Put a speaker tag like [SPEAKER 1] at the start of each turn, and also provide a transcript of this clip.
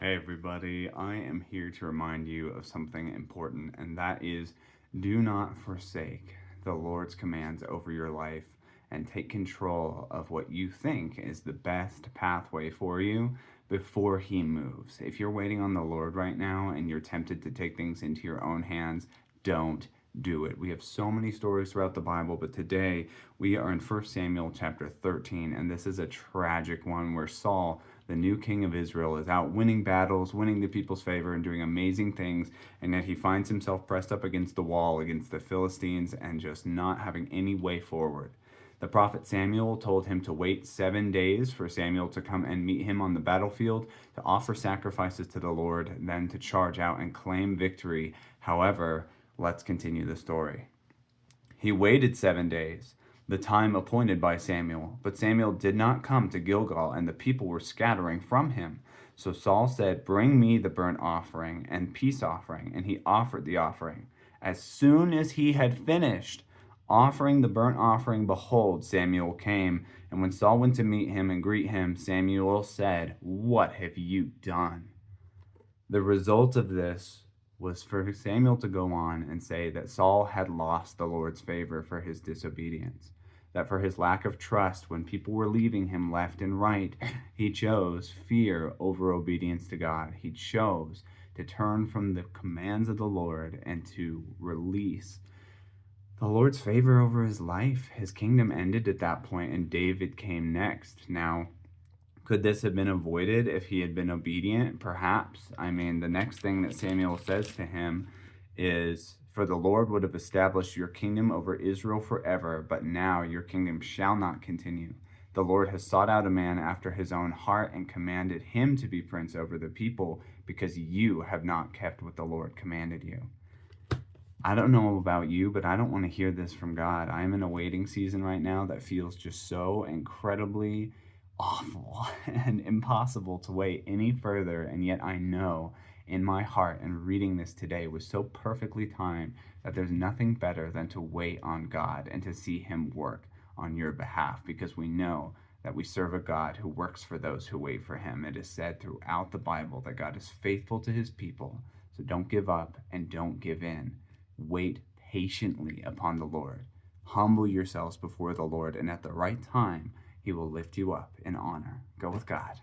[SPEAKER 1] Hey everybody, I am here to remind you of something important, and that is do not forsake the Lord's commands over your life and take control of what you think is the best pathway for you before He moves. If you're waiting on the Lord right now and you're tempted to take things into your own hands, don't do it. We have so many stories throughout the Bible, but today we are in 1 Samuel chapter 13, and this is a tragic one where Saul, the new king of Israel, is out winning battles, winning the people's favor, and doing amazing things, and yet he finds himself pressed up against the wall against the Philistines and just not having any way forward. The prophet Samuel told him to wait 7 days for Samuel to come and meet him on the battlefield, to offer sacrifices to the Lord, then to charge out and claim victory. However, let's continue the story. He waited 7 days, the time appointed by Samuel, but Samuel did not come to Gilgal, and the people were scattering from him. So Saul said, "Bring me the burnt offering and peace offering." And he offered the offering. As soon as he had finished offering the burnt offering, behold, Samuel came. And when Saul went to meet him and greet him, Samuel said, "What have you done?" The result of this was for Samuel to go on and say that Saul had lost the Lord's favor for his disobedience, that for his lack of trust when people were leaving him left and right, he chose fear over obedience to God. He chose to turn from the commands of the Lord and to release the Lord's favor over his life. His kingdom ended at that point, and David came next. Now, could this have been avoided if he had been obedient? Perhaps. I mean, the next thing that Samuel says to him is, "For the Lord would have established your kingdom over Israel forever, but now your kingdom shall not continue. The Lord has sought out a man after his own heart and commanded him to be prince over the people, because you have not kept what the Lord commanded you." I don't know about you, but I don't want to hear this from God. I'm in a waiting season right now that feels just so incredibly awful and impossible to wait any further. And yet I know in my heart, and reading this today was so perfectly timed, that there's nothing better than to wait on God and to see Him work on your behalf, because we know that we serve a God who works for those who wait for Him. It is said throughout the Bible that God is faithful to His people. So don't give up and don't give in. Wait patiently upon the Lord. Humble yourselves before the Lord, and at the right time, He will lift you up in honor. Go with God.